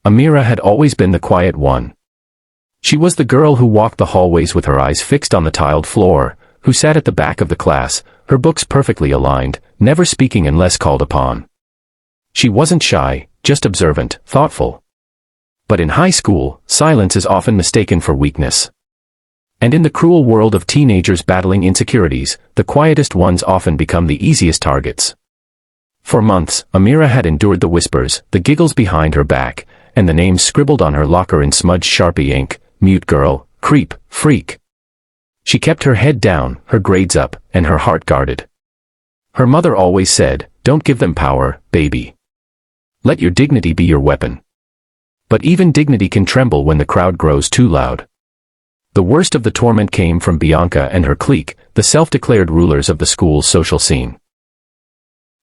Amira had always been the quiet one. She was the girl who walked the hallways with her eyes fixed on the tiled floor, who sat at the back of the class, her books perfectly aligned, never speaking unless called upon. She wasn't shy, just observant, thoughtful. But in high school, silence is often mistaken for weakness. And in the cruel world of teenagers battling insecurities, the quietest ones often become the easiest targets. For months, Amira had endured the whispers, the giggles behind her back, and the names scribbled on her locker in smudged Sharpie ink: mute girl, creep, freak. She kept her head down, her grades up, and her heart guarded. Her mother always said, "Don't give them power, baby. Let your dignity be your weapon." But even dignity can tremble when the crowd grows too loud. The worst of the torment came from Bianca and her clique, the self-declared rulers of the school's social scene.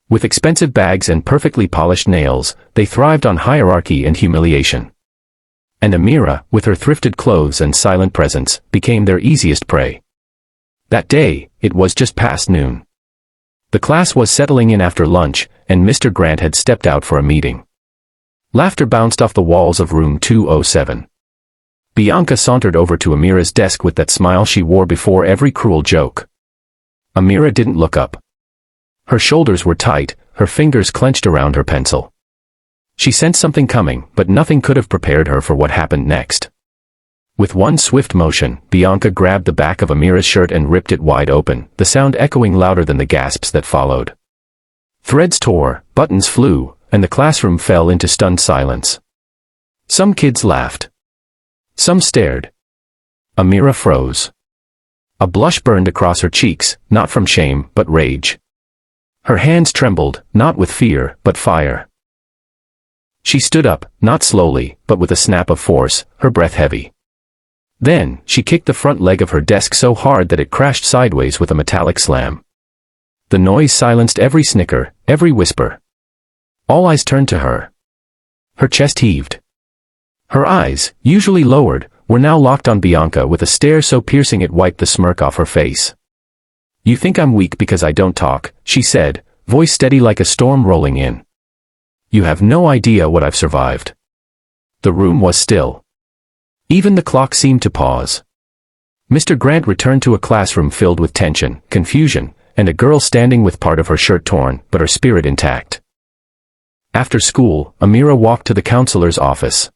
With expensive bags and perfectly polished nails, they thrived on hierarchy and humiliation. And Amira, with her thrifted clothes and silent presence, became their easiest prey. That day, it was just past noon. The class was settling in after lunch, and Mr. Grant had stepped out for a meeting. Laughter bounced off the walls of room 207. Bianca sauntered over to Amira's desk with that smile she wore before every cruel joke. Amira didn't look up. Her shoulders were tight, her fingers clenched around her pencil. She sensed something coming, but nothing could have prepared her for what happened next. With one swift motion, Bianca grabbed the back of Amira's shirt and ripped it wide open, the sound echoing louder than the gasps that followed. Threads tore, buttons flew, and the classroom fell into stunned silence. Some kids laughed. Some stared. Amira froze. A blush burned across her cheeks, not from shame, but rage. Her hands trembled, not with fear, but fire. She stood up, not slowly, but with a snap of force, her breath heavy. Then, she kicked the front leg of her desk so hard that it crashed sideways with a metallic slam. The noise silenced every snicker, every whisper. All eyes turned to her. Her chest heaved. Her eyes, usually lowered, were now locked on Bianca with a stare so piercing it wiped the smirk off her face. "You think I'm weak because I don't talk," she said, voice steady like a storm rolling in. "You have no idea what I've survived." The room was still. Even the clock seemed to pause. Mr. Grant returned to a classroom filled with tension, confusion, and a girl standing with part of her shirt torn, but her spirit intact. After school, Amira walked to the counselor's office.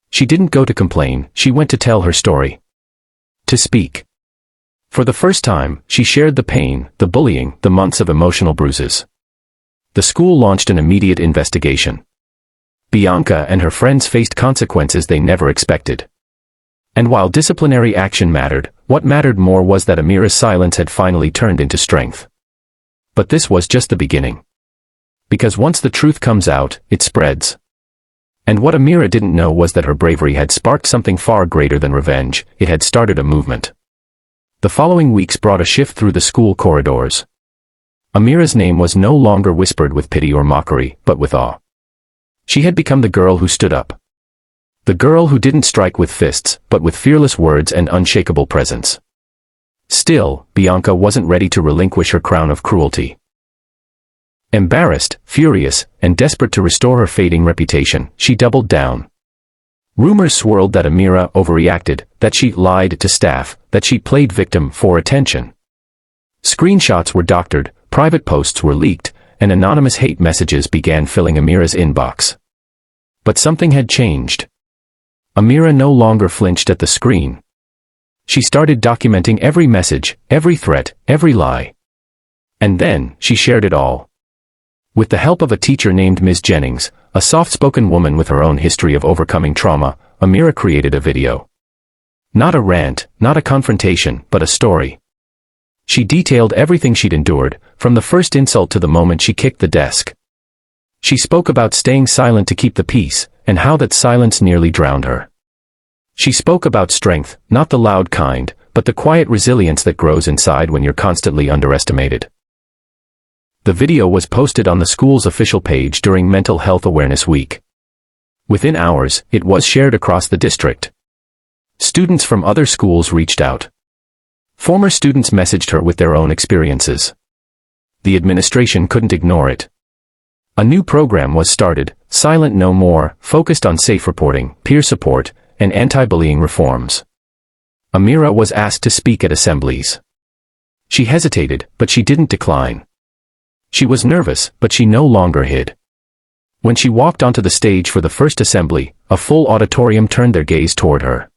She didn't go to complain, she went to tell her story. To speak. For the first time, she shared the pain, the bullying, the months of emotional bruises. The school launched an immediate investigation. Bianca and her friends faced consequences they never expected. And while disciplinary action mattered, what mattered more was that Amira's silence had finally turned into strength. But this was just the beginning. Because once the truth comes out, it spreads. And what Amira didn't know was that her bravery had sparked something far greater than revenge, it had started a movement. The following weeks brought a shift through the school corridors. Amira's name was no longer whispered with pity or mockery, but with awe. She had become the girl who stood up. The girl who didn't strike with fists, but with fearless words and unshakable presence. Still, Bianca wasn't ready to relinquish her crown of cruelty. Embarrassed, furious, and desperate to restore her fading reputation, she doubled down. Rumors swirled that Amira overreacted, that she lied to staff, that she played victim for attention. Screenshots were doctored, private posts were leaked, and anonymous hate messages began filling Amira's inbox. But something had changed. Amira no longer flinched at the screen. She started documenting every message, every threat, every lie. And then, she shared it all. With the help of a teacher named Ms. Jennings, a soft-spoken woman with her own history of overcoming trauma, Amira created a video. Not a rant, not a confrontation, but a story. She detailed everything she'd endured, from the first insult to the moment she kicked the desk. She spoke about staying silent to keep the peace, and how that silence nearly drowned her. She spoke about strength, not the loud kind, but the quiet resilience that grows inside when you're constantly underestimated. The video was posted on the school's official page during Mental Health Awareness Week. Within hours, it was shared across the district. Students from other schools reached out. Former students messaged her with their own experiences. The administration couldn't ignore it. A new program was started, silent no more, focused on safe reporting, peer support, and anti-bullying reforms. Amira was asked to speak at assemblies. She hesitated, but she didn't decline. She was nervous, but she no longer hid. When she walked onto the stage for the first assembly, a full auditorium turned their gaze toward her.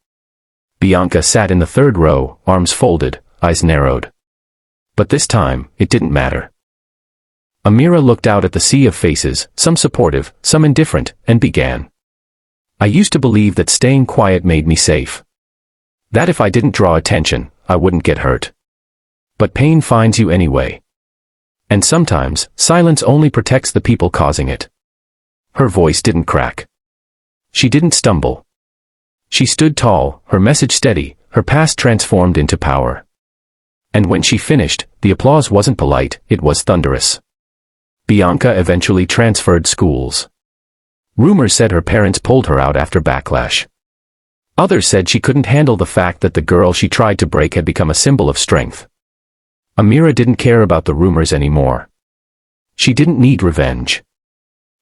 Bianca sat in the third row, arms folded, eyes narrowed. But this time, it didn't matter. Amira looked out at the sea of faces, some supportive, some indifferent, and began. I used to believe that staying quiet made me safe. That if I didn't draw attention, I wouldn't get hurt. But pain finds you anyway. And sometimes, silence only protects the people causing it. Her voice didn't crack. She didn't stumble. She stood tall, her message steady, her past transformed into power. And when she finished, the applause wasn't polite, it was thunderous. Bianca eventually transferred schools. Rumors said her parents pulled her out after backlash. Others said she couldn't handle the fact that the girl she tried to break had become a symbol of strength. Amira didn't care about the rumors anymore. She didn't need revenge.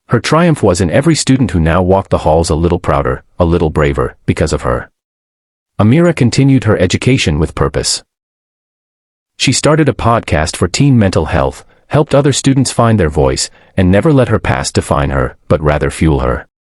Her triumph was in every student who now walked the halls a little prouder, a little braver, because of her. Amira continued her education with purpose. She started a podcast for teen mental health, helped other students find their voice, and never let her past define her, but rather fuel her.